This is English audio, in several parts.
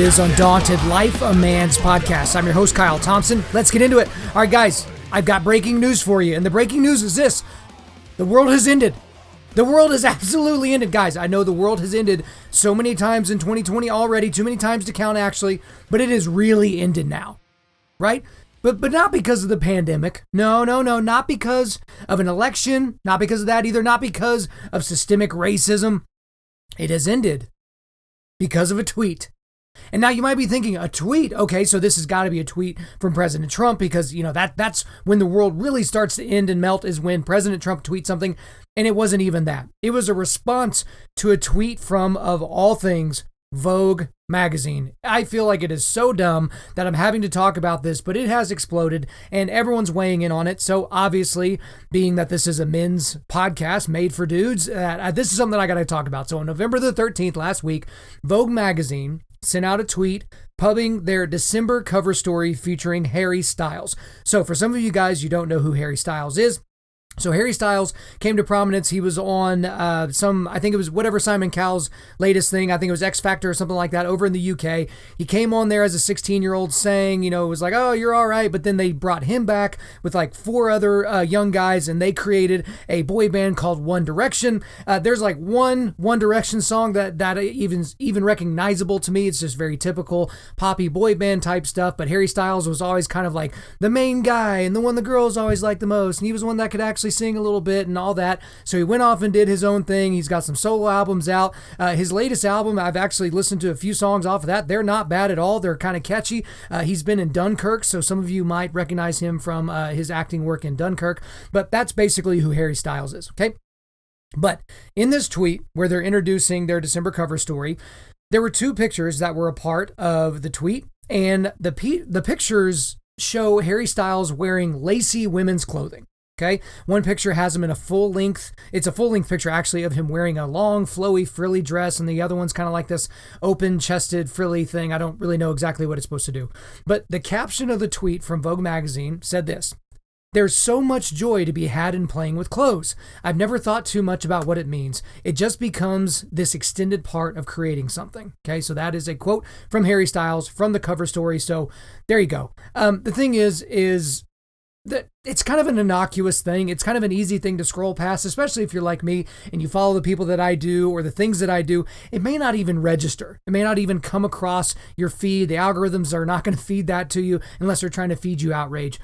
is Undaunted.Life, a man's podcast. I'm your host, Kyle Thompson. Let's get into it. All right, guys, I've got breaking news for you. And the breaking news is this. The world has ended. The world has absolutely ended, guys. I know the world has ended so many times in 2020 already, too many times to count actually, but it has really ended now, right? But not because of the pandemic. No, not because of an election, not because of that either, not because of systemic racism. It has ended because of a tweet. And now you might be thinking, a tweet? Okay, so this has got to be a tweet from President Trump because, you know, that's when the world really starts to end and melt is when President Trump tweets something. And it wasn't even that. It was a response to a tweet from, of all things, Vogue magazine. I feel like it is so dumb that I'm having to talk about this, but it has exploded and everyone's weighing in on it. So obviously, being that this is a men's podcast made for dudes, this is something I got to talk about. So on November the 13th, last week, Vogue magazine sent out a tweet pubbing their December cover story featuring Harry Styles. So for some of you guys, you don't know who Harry Styles is. So Harry Styles came to prominence. He was on I think it was whatever Simon Cowell's latest thing. I think it was X Factor or something like that over in the UK. He came on there as a 16-year-old saying, you know, it was like, oh, you're all right. But then they brought him back with like 4 other young guys and they created a boy band called One Direction. There's like one Direction song that even recognizable to me. It's just very typical poppy boy band type stuff. But Harry Styles was always kind of like the main guy and the one the girls always liked the most. And he was one that could actually sing a little bit and all that. So he went off and did his own thing. He's got some solo albums out. His latest album, I've actually listened to a few songs off of that. They're not bad at all. They're kind of catchy. He's been in Dunkirk, so some of you might recognize him from his acting work in Dunkirk. But that's basically who Harry Styles is, okay? But in this tweet where they're introducing their December cover story, there were 2 pictures that were a part of the tweet, and the pictures show Harry Styles wearing lacy women's clothing. Okay, one picture has him in it's a full-length picture actually of him wearing a long, flowy, frilly dress, and the other one's kind of like this open-chested, frilly thing. I don't really know exactly what it's supposed to do. But the caption of the tweet from Vogue magazine said this: "There's so much joy to be had in playing with clothes. I've never thought too much about what it means. It just becomes this extended part of creating something." Okay, so that is a quote from Harry Styles from the cover story. So there you go. The thing is that it's kind of an innocuous thing. It's kind of an easy thing to scroll past, especially if you're like me and you follow the people that I do or the things that I do. It may not even register. It may not even come across your feed. The algorithms are not going to feed that to you unless they're trying to feed you outrage.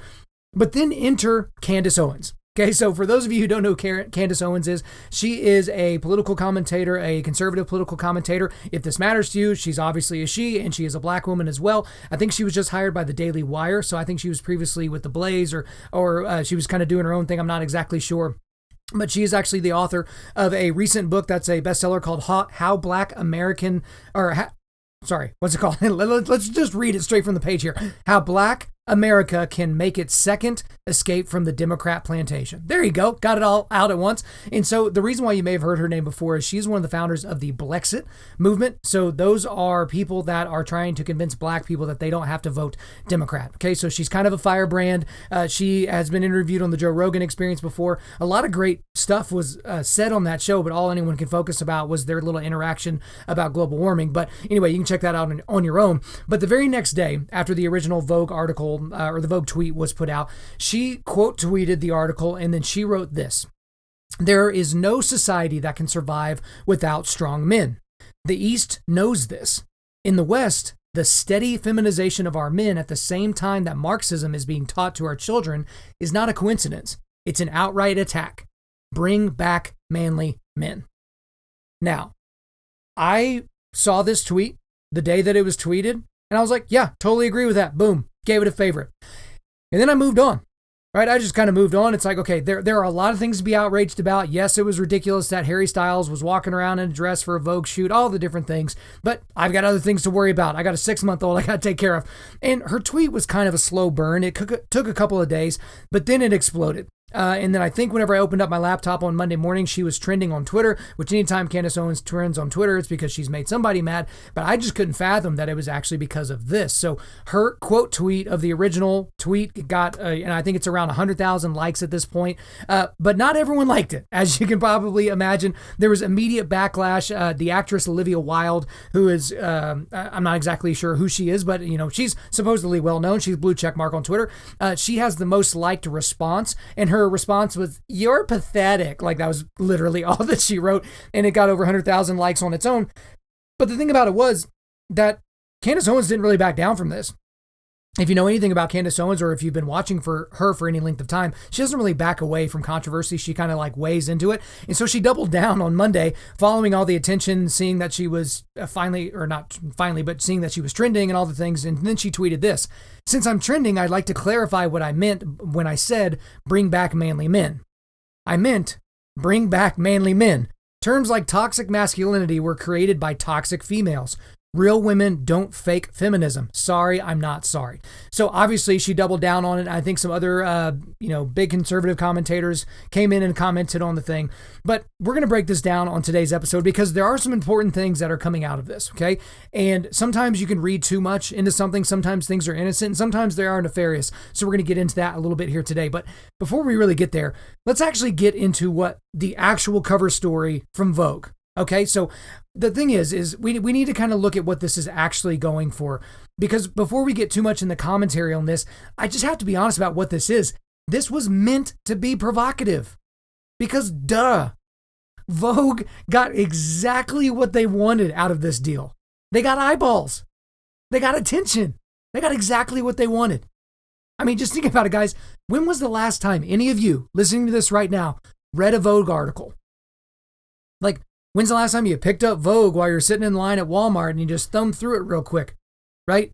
But then enter Candace Owens. Okay, so for those of you who don't know who Candace Owens is, she is a political commentator, a conservative political commentator. If this matters to you, she's obviously a she, and she is a black woman as well. I think she was just hired by the Daily Wire, so I think she was previously with The Blaze, or she was kind of doing her own thing. I'm not exactly sure. But she is actually the author of a recent book that's a bestseller called How Black American, what's it called? Let's just read it straight from the page here. How Black America Can Make Its Second Escape from the Democrat Plantation. There you go. Got it all out at once. And so the reason why you may have heard her name before is she's one of the founders of the Blexit movement. So those are people that are trying to convince black people that they don't have to vote Democrat. Okay, so she's kind of a firebrand. She has been interviewed on the Joe Rogan Experience before. A lot of great stuff was said on that show, but all anyone can focus about was their little interaction about global warming. But anyway, you can check that out on your own. But the very next day, after the original Vogue article or the Vogue tweet was put out, she quote tweeted the article and then she wrote this: "There is no society that can survive without strong men. The East knows this. In the West, the steady feminization of our men at the same time that Marxism is being taught to our children is not a coincidence. It's an outright attack. Bring back manly men." Now, I saw this tweet the day that it was tweeted, and I was like, yeah, totally agree with that. Boom. Gave it a favorite. And then I moved on, right? I just kind of moved on. It's like, okay, there are a lot of things to be outraged about. Yes, it was ridiculous that Harry Styles was walking around in a dress for a Vogue shoot, all the different things, but I've got other things to worry about. I got a 6-month-old I got to take care of. And her tweet was kind of a slow burn. It took a couple of days, but then it exploded. And then I think whenever I opened up my laptop on Monday morning, she was trending on Twitter, which anytime Candace Owens trends on Twitter, it's because she's made somebody mad. But I just couldn't fathom that it was actually because of this. So her quote tweet of the original tweet got, and I think it's around 100,000 likes at this point. But not everyone liked it. As you can probably imagine, there was immediate backlash. The actress Olivia Wilde, who is, I'm not exactly sure who she is, but she's supposedly well known. She's blue check mark on Twitter. She has the most liked response, and her response was, "You're pathetic." Like, that was literally all that she wrote, and it got over 100,000 likes on its own. But the thing about it was that Candace Owens didn't really back down from this. If you know anything about Candace Owens, or if you've been watching for her for any length of time, she doesn't really back away from controversy. She kind of like weighs into it. And so she doubled down on Monday, following all the attention, seeing that she was seeing that she was trending and all the things. And then she tweeted this: "Since I'm trending, I'd like to clarify what I meant when I said bring back manly men. I meant bring back manly men. Terms like toxic masculinity were created by toxic females. Real women don't fake feminism. Sorry, I'm not sorry." So obviously she doubled down on it. I think some other, big conservative commentators came in and commented on the thing. But we're going to break this down on today's episode because there are some important things that are coming out of this, okay? And sometimes you can read too much into something. Sometimes things are innocent and sometimes they are nefarious. So we're going to get into that a little bit here today. But before we really get there, let's actually get into what the actual cover story from Vogue. Okay, so the thing is we need to kind of look at what this is actually going for, because before we get too much in the commentary on this, I just have to be honest about what this is. This was meant to be provocative, because Vogue got exactly what they wanted out of this deal. They got eyeballs. They got attention. They got exactly what they wanted. I mean, just think about it, guys. When was the last time any of you listening to this right now read a Vogue article? Like, when's the last time you picked up Vogue while you're sitting in line at Walmart and you just thumbed through it real quick, right?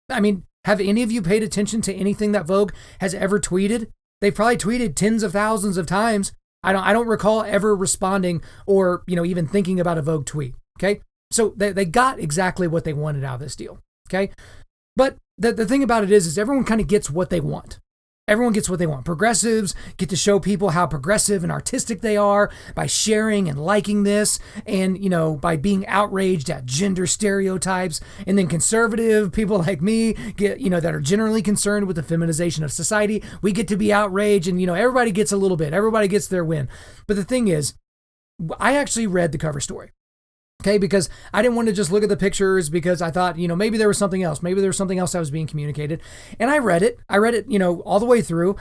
I mean, have any of you paid attention to anything that Vogue has ever tweeted? They've probably tweeted tens of thousands of times. I don't recall ever responding or, even thinking about a Vogue tweet, okay? So they got exactly what they wanted out of this deal, okay? But the thing about it is everyone kind of gets what they want. Everyone gets what they want. Progressives get to show people how progressive and artistic they are by sharing and liking this and, by being outraged at gender stereotypes. And then conservative people like me get, that are generally concerned with the feminization of society. We get to be outraged and, everybody gets a little bit. Everybody gets their win. But the thing is, I actually read the cover story. Okay, because I didn't want to just look at the pictures because I thought, maybe there was something else. Maybe there was something else that was being communicated. And I read it, all the way through.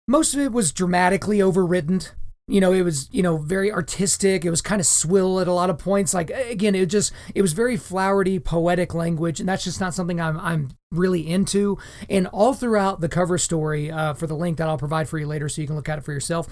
Most of it was dramatically overwritten. It was, very artistic. It was kind of swill at a lot of points. Like, again, it was very flowery, poetic language. And that's just not something I'm really into. And all throughout the cover story, for the link that I'll provide for you later so you can look at it for yourself,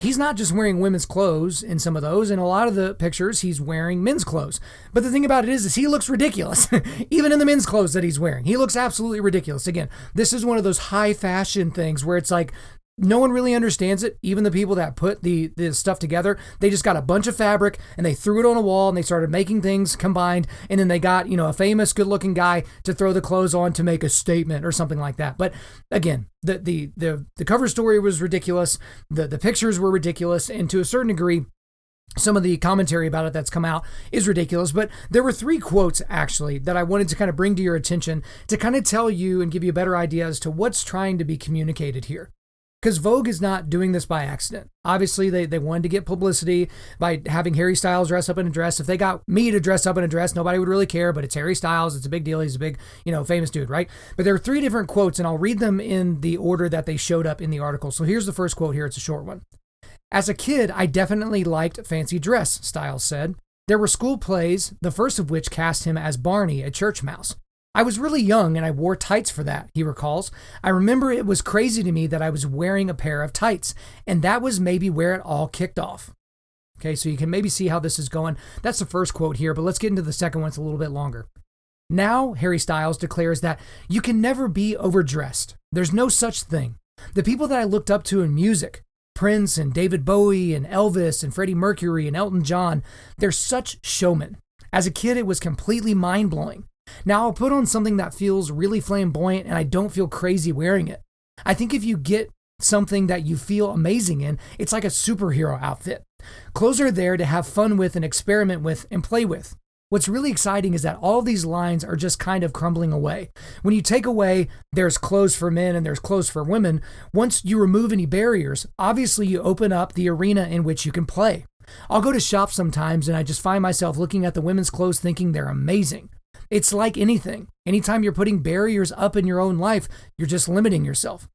he's not just wearing women's clothes in some of those. In a lot of the pictures, he's wearing men's clothes. But the thing about it is he looks ridiculous. Even in the men's clothes that he's wearing, he looks absolutely ridiculous. Again, this is one of those high fashion things where it's like, no one really understands it. Even the people that put the stuff together, they just got a bunch of fabric and they threw it on a wall and they started making things combined. And then they got, a famous good looking guy to throw the clothes on to make a statement or something like that. But again, the cover story was ridiculous. The pictures were ridiculous. And to a certain degree, some of the commentary about it that's come out is ridiculous. But there were 3 quotes actually that I wanted to kind of bring to your attention to kind of tell you and give you a better idea as to what's trying to be communicated here. Because Vogue is not doing this by accident. Obviously, they wanted to get publicity by having Harry Styles dress up in a dress. If they got me to dress up in a dress, nobody would really care, but it's Harry Styles. It's a big deal. He's a big, famous dude, right? But there are 3 different quotes, and I'll read them in the order that they showed up in the article. So here's the first quote here. It's a short one. "As a kid, I definitely liked fancy dress," Styles said. "There were school plays, the first of which cast him as Barney, a church mouse. I was really young and I wore tights for that," he recalls. "I remember it was crazy to me that I was wearing a pair of tights, and that was maybe where it all kicked off." Okay, so you can maybe see how this is going. That's the first quote here, but let's get into the second one. It's a little bit longer. "Now," Harry Styles declares that you can never be overdressed. There's no such thing. The people that I looked up to in music, Prince and David Bowie and Elvis and Freddie Mercury and Elton John, they're such showmen. As a kid, it was completely mind-blowing. Now I'll put on something that feels really flamboyant and I don't feel crazy wearing it. I think if you get something that you feel amazing in. It's like a superhero outfit. Clothes are there to have fun with and experiment with and play with. What's really exciting is that all these lines are just kind of crumbling away. When you take away there's clothes for men and there's clothes for women, once you remove any barriers, obviously you open up the arena in which you can play. I'll go to shops sometimes and I just find myself looking at the women's clothes thinking they're amazing. It's like anything. Anytime you're putting barriers up in your own life, you're just limiting yourself.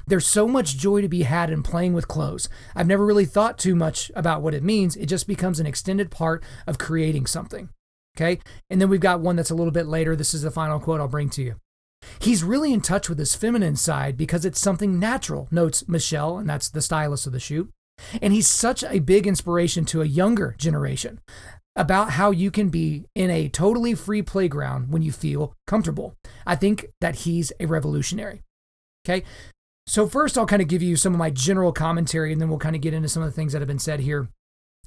There's so much joy to be had in playing with clothes. I've never really thought too much about what it means. It just becomes an extended part of creating something. Okay. And then we've got one that's a little bit later. This is the final quote I'll bring to you. He's really in touch with his feminine side because it's something natural, notes Michelle, and that's the stylist of the shoot. And he's such a big inspiration to a younger generation about how you can be in a totally free playground when you feel comfortable. I think that he's a revolutionary. Okay. So first I'll kind of give you some of my general commentary and then we'll kind of get into some of the things that have been said here.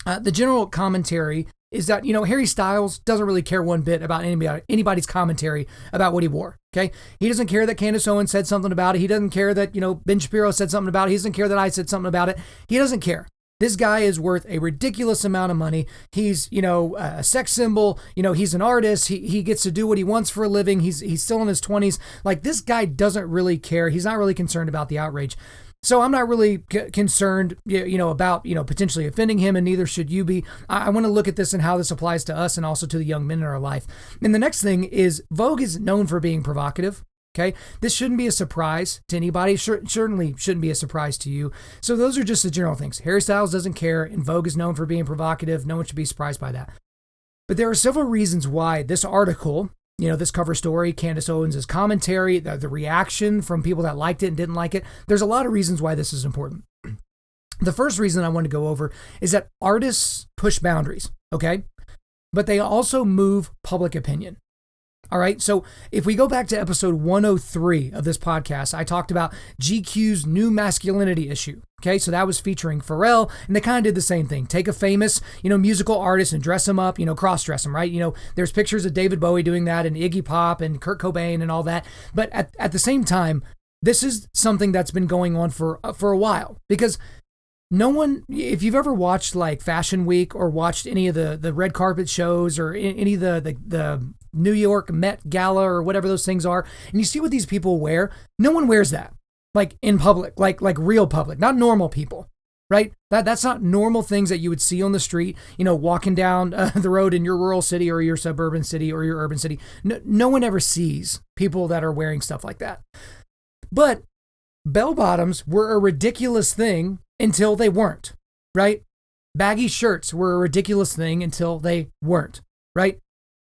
The general commentary is that, Harry Styles doesn't really care one bit about anybody's commentary about what he wore, okay? He doesn't care that Candace Owens said something about it. He doesn't care that, Ben Shapiro said something about it. He doesn't care that I said something about it. He doesn't care. This guy is worth a ridiculous amount of money. He's, a sex symbol. He's an artist. He gets to do what he wants for a living. He's still in his 20s. Like, this guy doesn't really care. He's not really concerned about the outrage. So I'm not really concerned, about, potentially offending him, and neither should you be. I want to look at this and how this applies to us and also to the young men in our life. And the next thing is Vogue is known for being provocative. Okay, this shouldn't be a surprise to anybody. Certainly shouldn't be a surprise to you. So those are just the general things. Harry Styles doesn't care, and Vogue is known for being provocative. No one should be surprised by that. But there are several reasons why this article, this cover story, Candace Owens' commentary, the reaction from people that liked it and didn't like it. There's a lot of reasons why this is important. The first reason I want to go over is that artists push boundaries, okay? But they also move public opinion. All right, so if we go back to episode 103 of this podcast, I talked about GQ's new masculinity issue. Okay, so that was featuring Pharrell, and they kind of did the same thing. Take a famous, musical artist and dress him up, cross-dress him, right? There's pictures of David Bowie doing that and Iggy Pop and Kurt Cobain and all that. But at the same time, this is something that's been going on for a while because no one, if you've ever watched like Fashion Week or watched any of the red carpet shows or any of the New York Met Gala or whatever those things are, and you see what these people wear, no one wears that like in public, like real public, not normal people, right? That's not normal things that you would see on the street, walking down the road in your rural city or your suburban city or your urban city. No one ever sees people that are wearing stuff like that. But bell bottoms were a ridiculous thing until they weren't, right? Baggy shirts were a ridiculous thing until they weren't, right?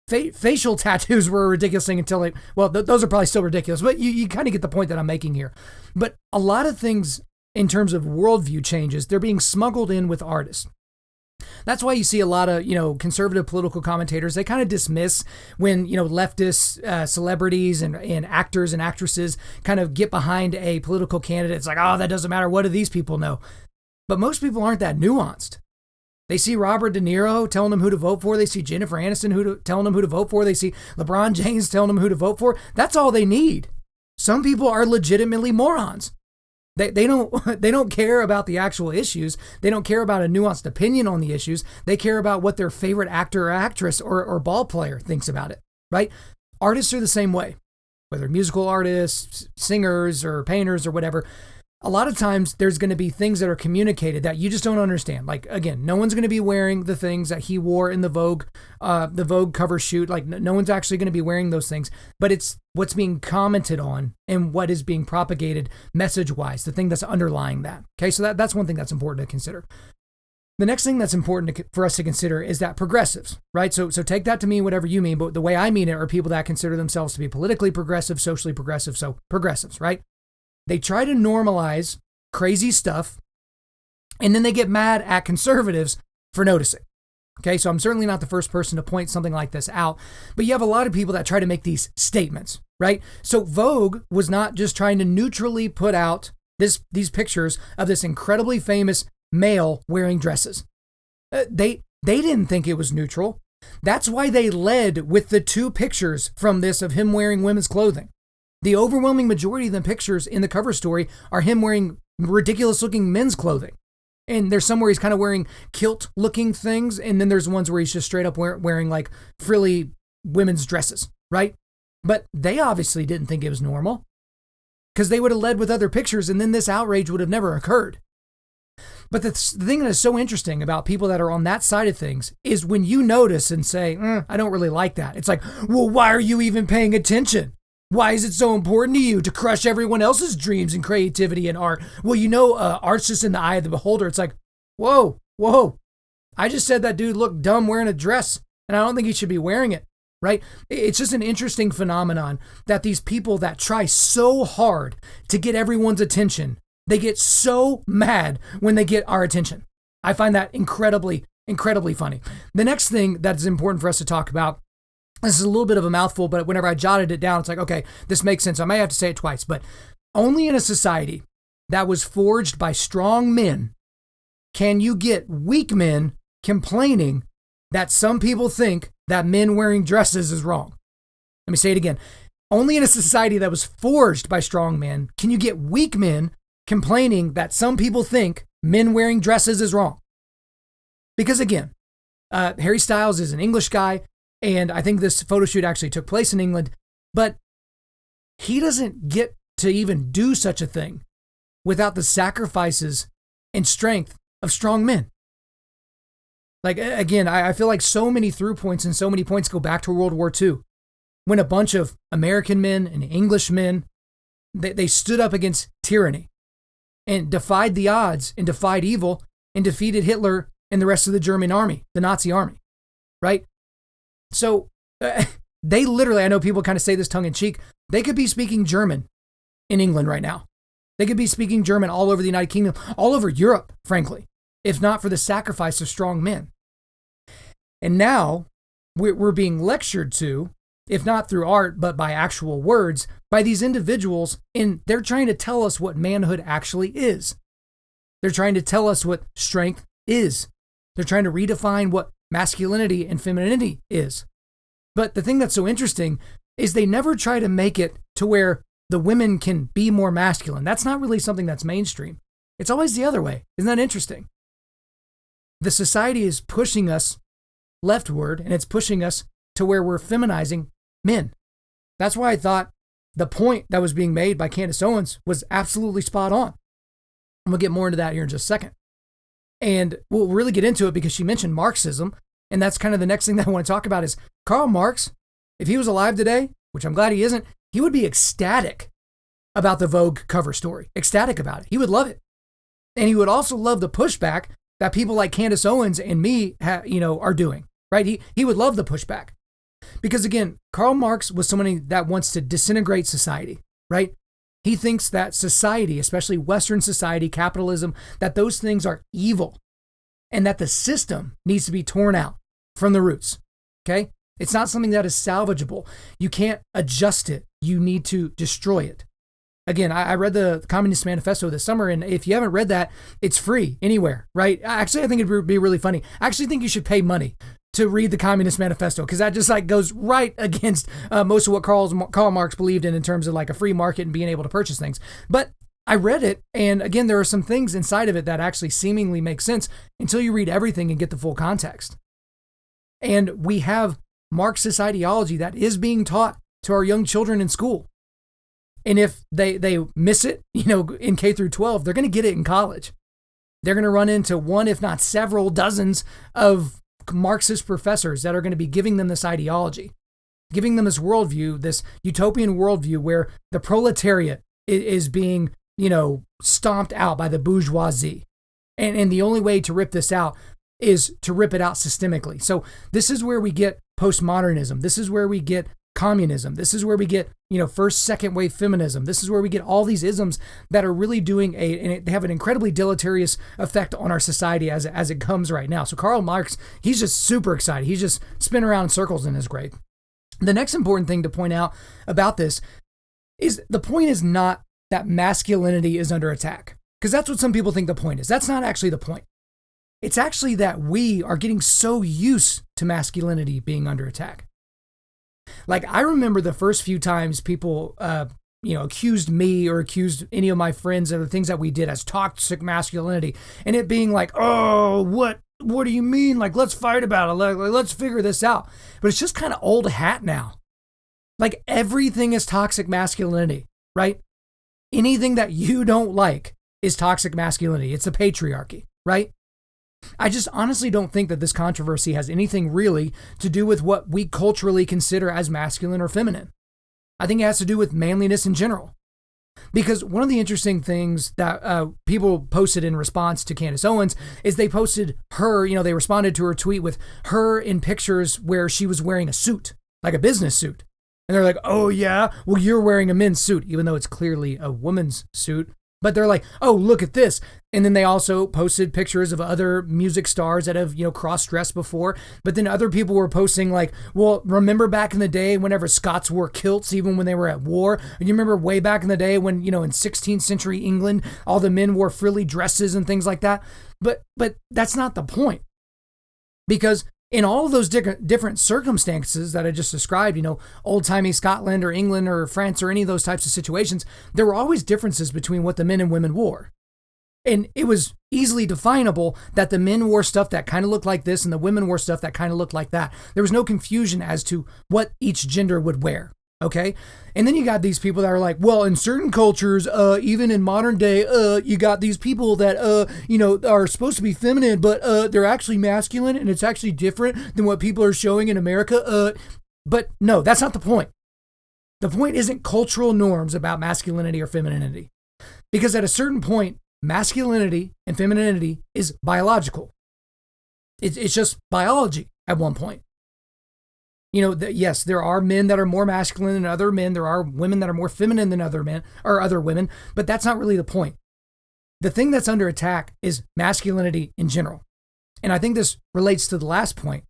Facial tattoos were a ridiculous thing until those are probably still ridiculous, but you kind of get the point that I'm making here. But a lot of things in terms of worldview changes, they're being smuggled in with artists. That's why you see a lot of, conservative political commentators, they kind of dismiss when, leftist celebrities and actors and actresses kind of get behind a political candidate. It's like, oh, that doesn't matter. What do these people know? But most people aren't that nuanced. They see Robert De Niro telling them who to vote for. They see Jennifer Aniston telling them who to vote for. They see LeBron James telling them who to vote for. That's all they need. Some people are legitimately morons. They don't care about the actual issues. They don't care about a nuanced opinion on the issues. They care about what their favorite actor or actress or ball player thinks about it, right? Artists are the same way, whether musical artists, singers, or painters or whatever. A lot of times there's going to be things that are communicated that you just don't understand. Like, again, no one's going to be wearing the things that he wore in the Vogue cover shoot. Like, no one's actually going to be wearing those things, but it's what's being commented on and what is being propagated message-wise, the thing that's underlying that. Okay, so that's one thing that's important to consider. The next thing that's important for us to consider is that progressives, right? So take that to mean whatever you mean, but the way I mean it are people that consider themselves to be politically progressive, socially progressive, so progressives, right? They try to normalize crazy stuff, and then they get mad at conservatives for noticing. Okay, so I'm certainly not the first person to point something like this out, but you have a lot of people that try to make these statements, right? So Vogue was not just trying to neutrally put out these pictures of this incredibly famous male wearing dresses. They didn't think it was neutral. That's why they led with the two pictures from this of him wearing women's clothing. The overwhelming majority of the pictures in the cover story are him wearing ridiculous looking men's clothing. And there's some where he's kind of wearing kilt looking things. And then there's ones where he's just straight up wearing like frilly women's dresses, right? But they obviously didn't think it was normal because they would have led with other pictures and then this outrage would have never occurred. But the thing that is so interesting about people that are on that side of things is when you notice and say, I don't really like that. It's like, well, why are you even paying attention? Why is it so important to you to crush everyone else's dreams and creativity and art? Well, art's just in the eye of the beholder. It's like, whoa. I just said that dude looked dumb wearing a dress, and I don't think he should be wearing it, right? It's just an interesting phenomenon that these people that try so hard to get everyone's attention, they get so mad when they get our attention. I find that incredibly, incredibly funny. The next thing that's important for us to talk about, this is a little bit of a mouthful, but whenever I jotted it down, it's like, okay, this makes sense. I may have to say it twice, but only in a society that was forged by strong men can you get weak men complaining that some people think that men wearing dresses is wrong. Let me say it again. Only in a society that was forged by strong men can you get weak men complaining that some people think men wearing dresses is wrong. Because again, Harry Styles is an English guy, and I think this photo shoot actually took place in England, but he doesn't get to even do such a thing without the sacrifices and strength of strong men. Like, again, I feel like so many through points and so many points go back to World War II, when a bunch of American men and English men, they stood up against tyranny and defied the odds and defied evil and defeated Hitler and the rest of the German army, the Nazi army, right? So they literally, I know people kind of say this tongue in cheek, they could be speaking German in England right now. They could be speaking German all over the United Kingdom, all over Europe, frankly, if not for the sacrifice of strong men. And now we're being lectured to, if not through art, but by actual words, by these individuals, and they're trying to tell us what manhood actually is. They're trying to tell us what strength is. They're trying to redefine what masculinity and femininity is. But the thing that's so interesting is they never try to make it to where the women can be more masculine. That's not really something that's mainstream. It's always the other way. Isn't that interesting? The society is pushing us leftward, and it's pushing us to where we're feminizing men. That's why I thought the point that was being made by Candace Owens was absolutely spot on. I'm going to get more into that here in just a second. And we'll really get into it because she mentioned Marxism. And that's kind of the next thing that I want to talk about is Karl Marx. If he was alive today, which I'm glad he isn't, he would be ecstatic about the Vogue cover story. Ecstatic about it. He would love it. And he would also love the pushback that people like Candace Owens and me are doing, right? He would love the pushback. Because again, Karl Marx was somebody that wants to disintegrate society, right? He thinks that society, especially Western society, capitalism, that those things are evil and that the system needs to be torn out from the roots, okay? It's not something that is salvageable. You can't adjust it. You need to destroy it. Again, I read the Communist Manifesto this summer, and if you haven't read that, it's free anywhere, right? Actually, I think it'd be really funny. I actually think you should pay money to read the Communist Manifesto, because that just like goes right against most of what Karl Marx believed in terms of like a free market and being able to purchase things. But I read it, and again, there are some things inside of it that actually seemingly make sense until you read everything and get the full context. And we have Marxist ideology that is being taught to our young children in school. And if they miss it, in K through 12, they're going to get it in college. They're going to run into one, if not several dozens of Marxist professors that are going to be giving them this ideology, giving them this worldview, this utopian worldview where the proletariat is being, stomped out by the bourgeoisie. And the only way to rip this out is to rip it out systemically. So this is where we get postmodernism. This is where we get communism. This is where we get, first, second wave feminism. This is where we get all these isms that are really doing and they have an incredibly deleterious effect on our society as it comes right now. So Karl Marx, he's just super excited. He's just spinning around in circles in his grave. The next important thing to point out about this is the point is not that masculinity is under attack, because that's what some people think the point is. That's not actually the point. It's actually that we are getting so used to masculinity being under attack. Like, I remember the first few times people accused me or accused any of my friends of the things that we did as toxic masculinity, and it being like, oh, what do you mean? Like, let's fight about it. Like, let's figure this out. But it's just kind of old hat now. Like, everything is toxic masculinity, right? Anything that you don't like is toxic masculinity. It's a patriarchy, right? I just honestly don't think that this controversy has anything really to do with what we culturally consider as masculine or feminine. I think it has to do with manliness in general. Because one of the interesting things that people posted in response to Candace Owens is they posted her, they responded to her tweet with her in pictures where she was wearing a suit, like a business suit. And they're like, oh yeah, well, you're wearing a men's suit, even though it's clearly a woman's suit. But they're like, oh, look at this. And then they also posted pictures of other music stars that have, cross-dressed before. But then other people were posting like, well, remember back in the day whenever Scots wore kilts, even when they were at war? And you remember way back in the day when, in 16th century England, all the men wore frilly dresses and things like that. But that's not the point. Because in all of those different circumstances that I just described, old-timey Scotland or England or France or any of those types of situations, there were always differences between what the men and women wore. And it was easily definable that the men wore stuff that kind of looked like this and the women wore stuff that kind of looked like that. There was no confusion as to what each gender would wear. Okay. And then you got these people that are like, well, in certain cultures, even in modern day, you got these people that, are supposed to be feminine, but they're actually masculine, and it's actually different than what people are showing in America. But no, that's not the point. The point isn't cultural norms about masculinity or femininity, because at a certain point, masculinity and femininity is biological. It's just biology at one point. Yes, there are men that are more masculine than other men. There are women that are more feminine than other men or other women, but that's not really the point. The thing that's under attack is masculinity in general. And I think this relates to the last point,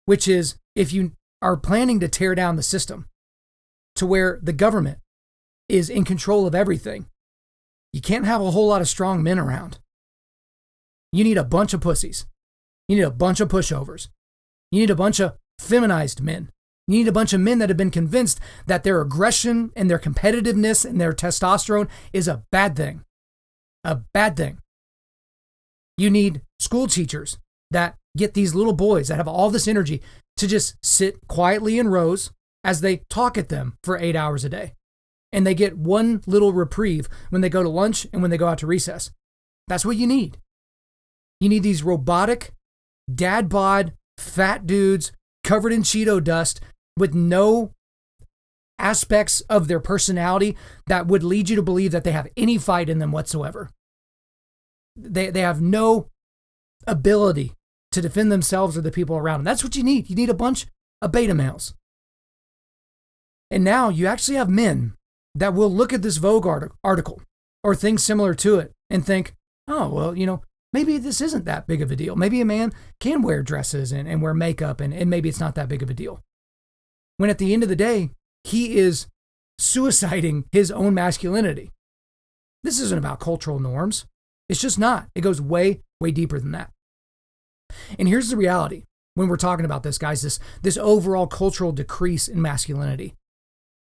which is if you are planning to tear down the system to where the government is in control of everything, you can't have a whole lot of strong men around. You need a bunch of pussies. You need a bunch of pushovers. You need a bunch of feminized men. You need a bunch of men that have been convinced that their aggression and their competitiveness and their testosterone is a bad thing. A bad thing. You need school teachers that get these little boys that have all this energy to just sit quietly in rows as they talk at them for 8 hours a day. And they get one little reprieve when they go to lunch and when they go out to recess. That's what you need. You need these robotic, dad bod, fat dudes covered in Cheeto dust with no aspects of their personality that would lead you to believe that they have any fight in them whatsoever. They have no ability to defend themselves or the people around them. That's what you need. You need a bunch of beta males. And now you actually have men that will look at this Vogue article or things similar to it and think, oh, well, maybe this isn't that big of a deal. Maybe a man can wear dresses and wear makeup and maybe it's not that big of a deal. When at the end of the day, he is suiciding his own masculinity. This isn't about cultural norms. It's just not. It goes way, way deeper than that. And here's the reality when we're talking about this, guys, this overall cultural decrease in masculinity.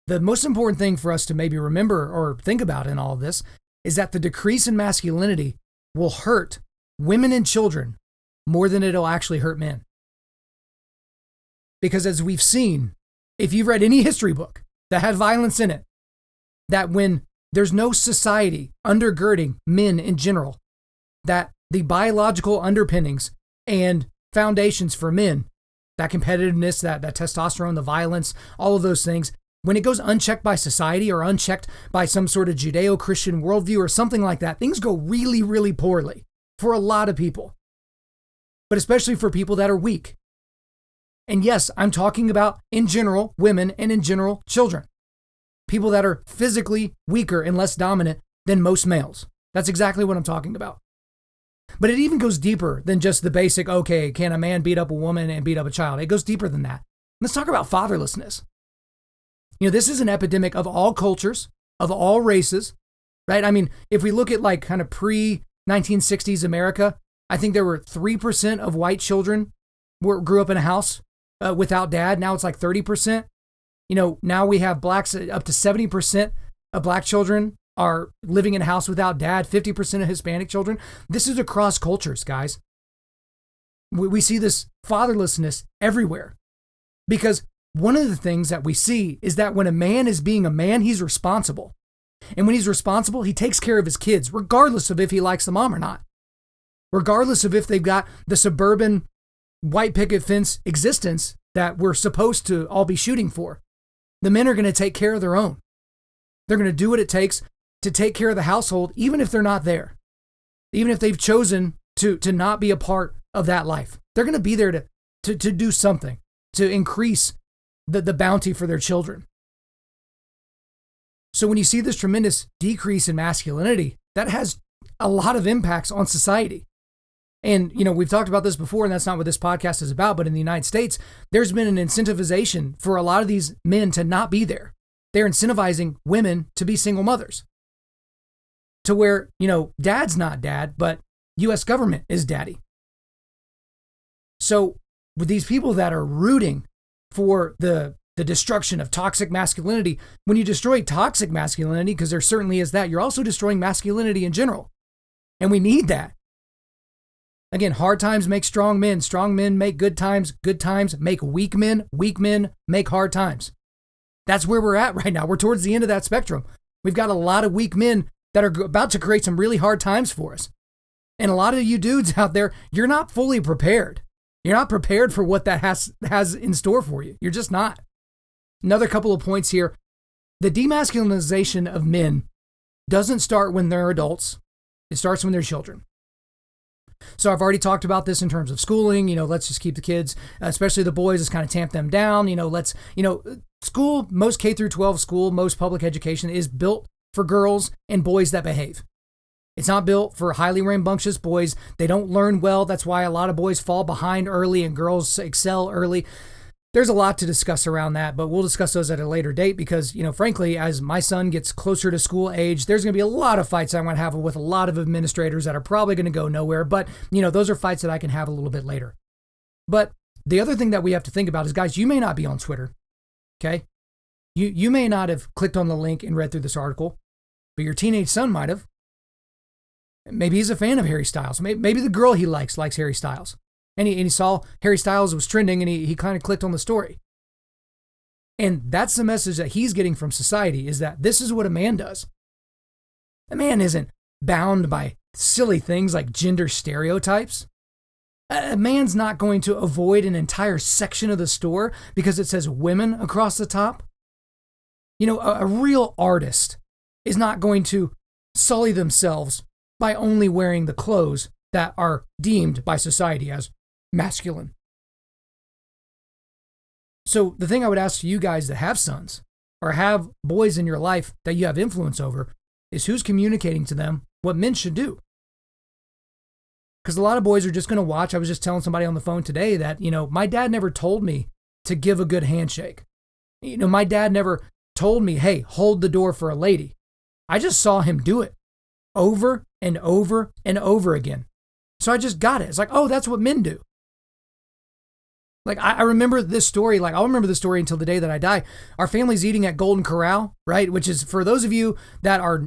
The most important thing for us to maybe remember or think about in all of this is that the decrease in masculinity will hurt women and children more than it'll actually hurt men. Because as we've seen, if you've read any history book that had violence in it, that when there's no society undergirding men in general, that the biological underpinnings and foundations for men, that competitiveness, that testosterone, the violence, all of those things, when it goes unchecked by society or unchecked by some sort of Judeo-Christian worldview or something like that, things go really, really poorly for a lot of people, but especially for people that are weak. And yes, I'm talking about, in general, women and in general, children. People that are physically weaker and less dominant than most males. That's exactly what I'm talking about. But it even goes deeper than just the basic, okay, can a man beat up a woman and beat up a child? It goes deeper than that. Let's talk about fatherlessness. This is an epidemic of all cultures, of all races, right? I mean, if we look at like kind of pre-1960s America, I think there were 3% of white children grew up in a house without dad. Now it's like 30%. Now we have blacks up to 70%. of black children are living in a house without dad, 50% of Hispanic children. This is across cultures, guys. We see this fatherlessness everywhere because one of the things that we see is that when a man is being a man, he's responsible. And when he's responsible, he takes care of his kids, regardless of if he likes the mom or not, regardless of if they've got the suburban white picket fence existence that we're supposed to all be shooting for. The men are going to take care of their own. They're going to do what it takes to take care of the household, even if they're not there, even if they've chosen to not be a part of that life. They're going to be there to do something, to increase the bounty for their children. So when you see this tremendous decrease in masculinity, that has a lot of impacts on society. And, we've talked about this before, and that's not what this podcast is about, but in the United States, there's been an incentivization for a lot of these men to not be there. They're incentivizing women to be single mothers. To where, dad's not dad, but U.S. government is daddy. So with these people that are rooting for the destruction of toxic masculinity, when you destroy toxic masculinity, because there certainly is that, you're also destroying masculinity in general. And we need that. Again, hard times make strong men make good times make weak men make hard times. That's where we're at right now. We're towards the end of that spectrum. We've got a lot of weak men that are about to create some really hard times for us. And a lot of you dudes out there, you're not fully prepared. You're not prepared for what that has in store for you. You're just not. Another couple of points here. The demasculinization of men doesn't start when they're adults. It starts when they're children. So I've already talked about this in terms of schooling. Let's just keep the kids, especially the boys, let's kind of tamp them down. School, most K through 12 school, most public education is built for girls and boys that behave. It's not built for highly rambunctious boys. They don't learn well. That's why a lot of boys fall behind early and girls excel early. There's a lot to discuss around that, but we'll discuss those at a later date because, frankly, as my son gets closer to school age, there's going to be a lot of fights I'm going to have with a lot of administrators that are probably going to go nowhere. But, those are fights that I can have a little bit later. But the other thing that we have to think about is, guys, you may not be on Twitter, okay? You may not have clicked on the link and read through this article, but your teenage son might have. Maybe he's a fan of Harry Styles. Maybe the girl he likes Harry Styles. And he saw Harry Styles was trending and he kind of clicked on the story. And that's the message that he's getting from society, is that this is what a man does. A man isn't bound by silly things like gender stereotypes. A man's not going to avoid an entire section of the store because it says women across the top. A real artist is not going to sully themselves by only wearing the clothes that are deemed by society as masculine. So the thing I would ask you guys that have sons or have boys in your life that you have influence over is who's communicating to them what men should do. Because a lot of boys are just going to watch. I was just telling somebody on the phone today that, my dad never told me to give a good handshake. My dad never told me, hey, hold the door for a lady. I just saw him do it over and over and over again. So I just got it. It's like, oh, that's what men do. Like, I remember this story, I'll remember the story until the day that I die. Our family's eating at Golden Corral, right? Which is, for those of you that are,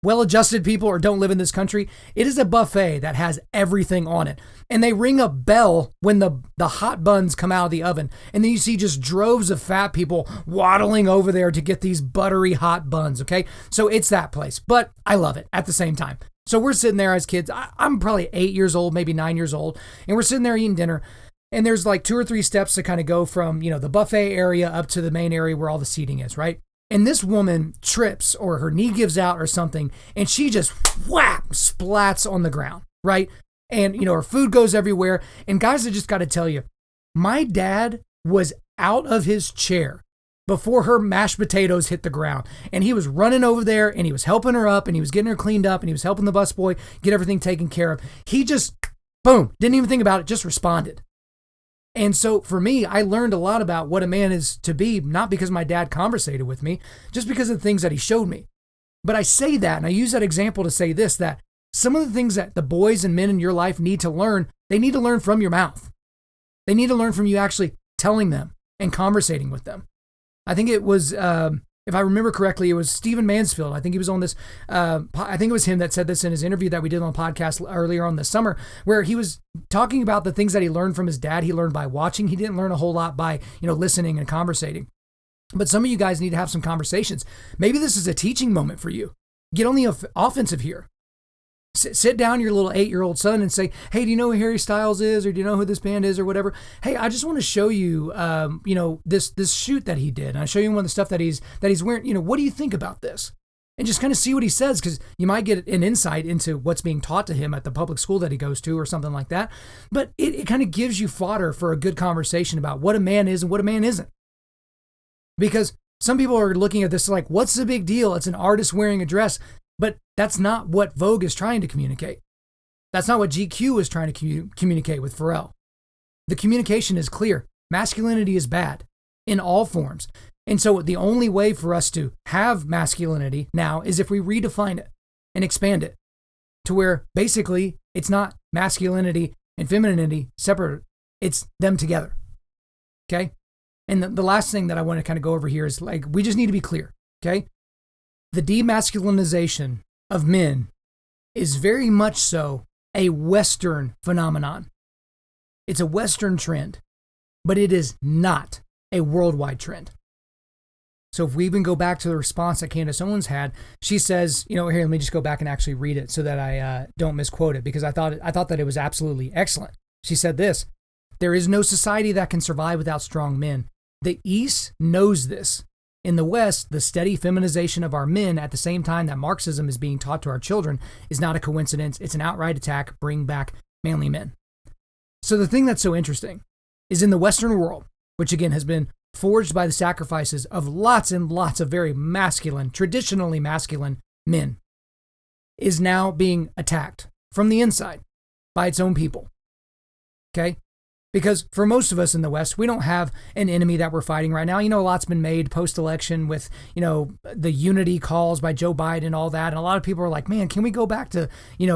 well-adjusted people or don't live in this country, it is a buffet that has everything on it. And they ring a bell when the hot buns come out of the oven. And then you see just droves of fat people waddling over there to get these buttery hot buns, okay? So it's that place. But I love it at the same time. So we're sitting there as kids. I'm probably 8 years old, maybe 9 years old. And we're sitting there eating dinner. And there's like 2 or 3 steps to kind of go from, the buffet area up to the main area where all the seating is, right? And this woman trips or her knee gives out or something, and she just splats on the ground, right? And, her food goes everywhere. And guys, I just got to tell you, my dad was out of his chair before her mashed potatoes hit the ground. And he was running over there and he was helping her up and he was getting her cleaned up and he was helping the busboy get everything taken care of. He just, boom, didn't even think about it, just responded. And so for me, I learned a lot about what a man is to be, not because my dad conversated with me, just because of the things that he showed me. But I say that, and I use that example to say this, that some of the things that the boys and men in your life need to learn, they need to learn from your mouth. They need to learn from you actually telling them and conversating with them. I think it was if I remember correctly, it was Stephen Mansfield. I think he was on this, I think it was him that said this in his interview that we did on the podcast earlier on this summer, where he was talking about the things that he learned from his dad. He learned by watching. He didn't learn a whole lot by, listening and conversating. But some of you guys need to have some conversations. Maybe this is a teaching moment for you. Get on the offensive here. Sit down your little 8-year-old son and say, hey, do you know who Harry Styles is? Or do you know who this band is or whatever? Hey, I just want to show you, this shoot that he did. And I show you one of the stuff that he's wearing. What do you think about this? And just kind of see what he says, because you might get an insight into what's being taught to him at the public school that he goes to or something like that. But it kind of gives you fodder for a good conversation about what a man is and what a man isn't. Because some people are looking at this like, what's the big deal? It's an artist wearing a dress. But that's not what Vogue is trying to communicate. That's not what GQ is trying to communicate with Pharrell. The communication is clear. Masculinity is bad in all forms. And so the only way for us to have masculinity now is if we redefine it and expand it to where basically it's not masculinity and femininity separate. It's them together. Okay? And the last thing that I want to kind of go over here is like, we just need to be clear. Okay? The demasculinization of men is very much so a Western phenomenon. It's a Western trend, but it is not a worldwide trend. So if we even go back to the response that Candace Owens had, she says, here, let me just go back and actually read it so that I don't misquote it, because I thought that it was absolutely excellent. She said this: there is no society that can survive without strong men. The East knows this. In the West, the steady feminization of our men at the same time that Marxism is being taught to our children is not a coincidence. It's an outright attack. Bring back manly men. So the thing that's so interesting is in the Western world, which again has been forged by the sacrifices of lots and lots of very masculine, traditionally masculine men, is now being attacked from the inside by its own people. Okay? Because for most of us in the West, we don't have an enemy that we're fighting right now. A lot's been made post-election with, the unity calls by Joe Biden and all that. And a lot of people are like, man, can we go back to,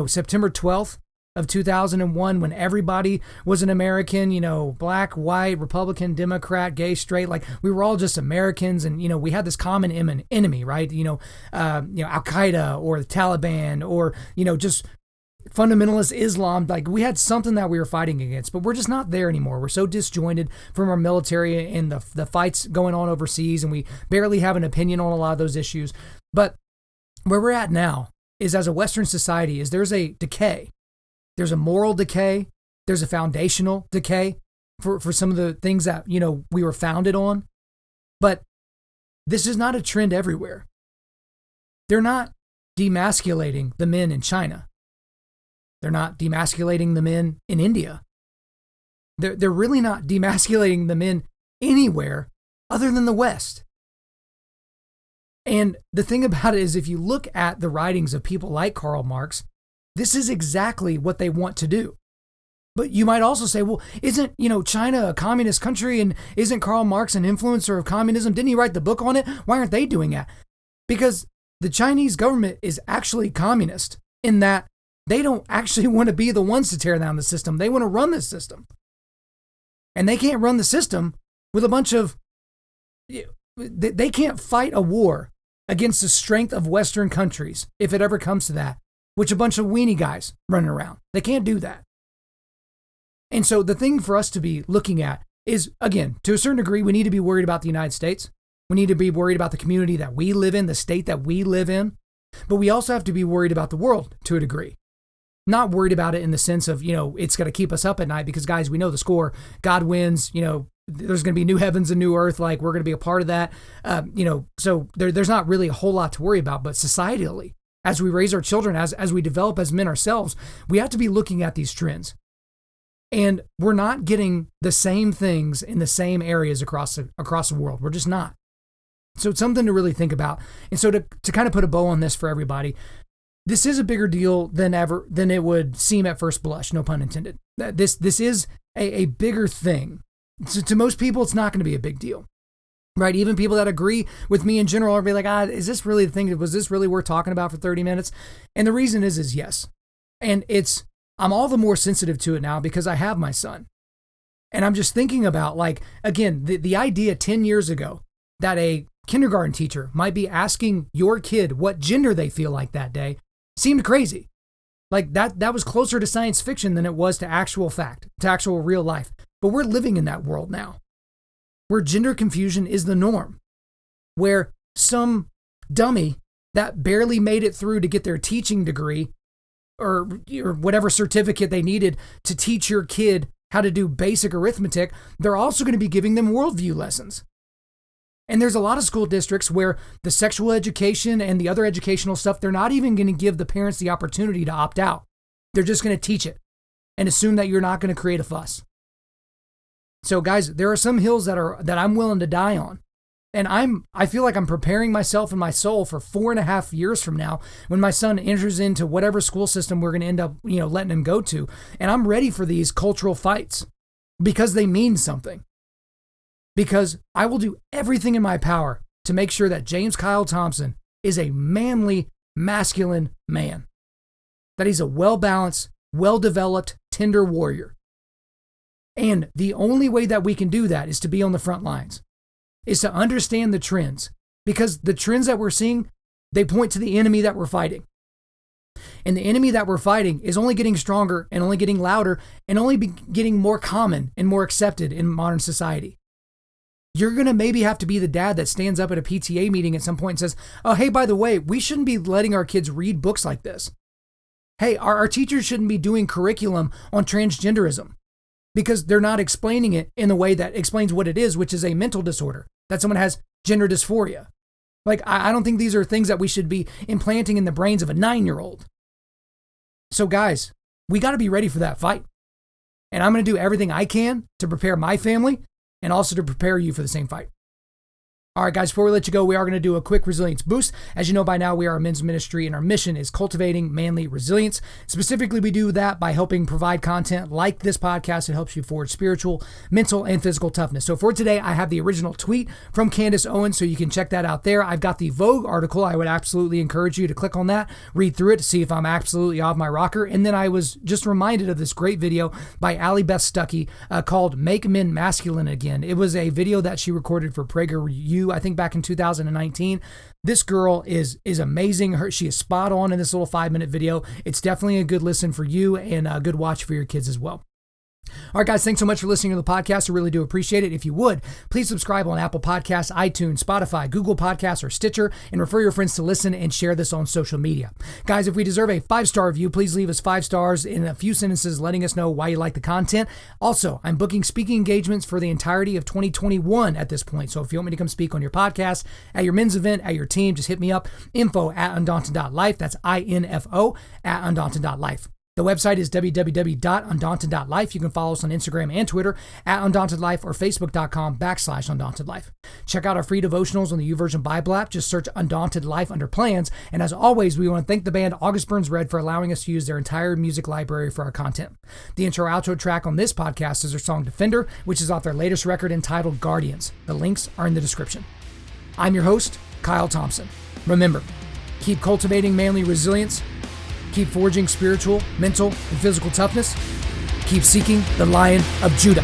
September 12th of 2001 when everybody was an American, black, white, Republican, Democrat, gay, straight, like we were all just Americans. And, we had this common enemy, right? Al-Qaeda or the Taliban or, just fundamentalist Islam. Like we had something that we were fighting against, but we're just not there anymore. We're so disjointed from our military and the fights going on overseas, and we barely have an opinion on a lot of those issues. But where we're at now is, as a Western society, is there's a decay. There's a moral decay. There's a foundational decay for some of the things that, we were founded on. But this is not a trend everywhere. They're not demasculating the men in China. They're not demasculating the men in India. They're really not demasculating the men anywhere other than the West. And the thing about it is, if you look at the writings of people like Karl Marx, this is exactly what they want to do. But you might also say, well, isn't, China a communist country, and isn't Karl Marx an influencer of communism? Didn't he write the book on it? Why aren't they doing that? Because the Chinese government is actually communist in that they don't actually want to be the ones to tear down the system. They want to run the system. And they can't run the system with a bunch of... They can't fight a war against the strength of Western countries, if it ever comes to that, which a bunch of weenie guys running around. They can't do that. And so the thing for us to be looking at is, again, to a certain degree, we need to be worried about the United States. We need to be worried about the community that we live in, the state that we live in. But we also have to be worried about the world to a degree. Not worried about it in the sense of, it's going to keep us up at night because, guys, we know the score. God wins, there's going to be new heavens and new earth. Like, we're going to be a part of that. So there's not really a whole lot to worry about. But societally, as we raise our children, as we develop as men ourselves, we have to be looking at these trends. And we're not getting the same things in the same areas across the world. We're just not. So it's something to really think about. And so to kind of put a bow on this for everybody, this is a bigger deal than it would seem at first blush, no pun intended. This is a bigger thing. So to most people, it's not going to be a big deal, right? Even people that agree with me in general are be like, is this really the thing? Was this really worth talking about for 30 minutes? And the reason is yes. And I'm all the more sensitive to it now because I have my son. And I'm just thinking about, like, again, the idea 10 years ago that a kindergarten teacher might be asking your kid what gender they feel like that day seemed crazy. Like that was closer to science fiction than it was to actual fact, to actual real life. But we're living in that world now, where gender confusion is the norm, where some dummy that barely made it through to get their teaching degree or whatever certificate they needed to teach your kid how to do basic arithmetic, they're also going to be giving them worldview lessons. And there's a lot of school districts where the sexual education and the other educational stuff, they're not even going to give the parents the opportunity to opt out. They're just going to teach it and assume that you're not going to create a fuss. So guys, there are some hills that I'm willing to die on. And I feel like I'm preparing myself and my soul for 4.5 years from now when my son enters into whatever school system we're going to end up, letting him go to. And I'm ready for these cultural fights because they mean something. Because I will do everything in my power to make sure that James Kyle Thompson is a manly, masculine man. That he's a well-balanced, well-developed, tender warrior. And the only way that we can do that is to be on the front lines, is to understand the trends. Because the trends that we're seeing, they point to the enemy that we're fighting. And the enemy that we're fighting is only getting stronger and only getting louder and only getting more common and more accepted in modern society. You're going to maybe have to be the dad that stands up at a PTA meeting at some point and says, oh, hey, by the way, we shouldn't be letting our kids read books like this. Hey, our teachers shouldn't be doing curriculum on transgenderism because they're not explaining it in a way that explains what it is, which is a mental disorder, that someone has gender dysphoria. Like, I don't think these are things that we should be implanting in the brains of a 9-year-old. So guys, we got to be ready for that fight. And I'm going to do everything I can to prepare my family and also to prepare you for the same fight. All right, guys, before we let you go, we are going to do a quick resilience boost. As you know by now, we are a men's ministry, and our mission is cultivating manly resilience. Specifically, we do that by helping provide content like this podcast that helps you forge spiritual, mental, and physical toughness. So for today, I have the original tweet from Candace Owens, so you can check that out there. I've got the Vogue article. I would absolutely encourage you to click on that, read through it to see if I'm absolutely off my rocker. And then I was just reminded of this great video by Allie Beth Stuckey called Make Men Masculine Again. It was a video that she recorded for PragerU, I think back in 2019. This girl is amazing. She is spot on in this little 5-minute video. It's definitely a good listen for you and a good watch for your kids as well. All right, guys, thanks so much for listening to the podcast. I really do appreciate it. If you would, please subscribe on Apple Podcasts, iTunes, Spotify, Google Podcasts, or Stitcher, and refer your friends to listen and share this on social media. Guys, if we deserve a 5-star review, please leave us 5 stars in a few sentences letting us know why you like the content. Also, I'm booking speaking engagements for the entirety of 2021 at this point. So if you want me to come speak on your podcast, at your men's event, at your team, just hit me up, info@Undaunted.Life. That's INFO @Undaunted.Life. The website is www.Undaunted.Life. You can follow us on Instagram and Twitter @Undaunted.Life or Facebook.com/Undaunted.Life. Check out our free devotionals on the YouVersion Bible app. Just search Undaunted.Life under plans. And as always, we want to thank the band August Burns Red for allowing us to use their entire music library for our content. The intro-outro track on this podcast is their song Defender, which is off their latest record entitled Guardians. The links are in the description. I'm your host, Kyle Thompson. Remember, keep cultivating manly resilience. Keep forging spiritual, mental, and physical toughness. Keep seeking the Lion of Judah.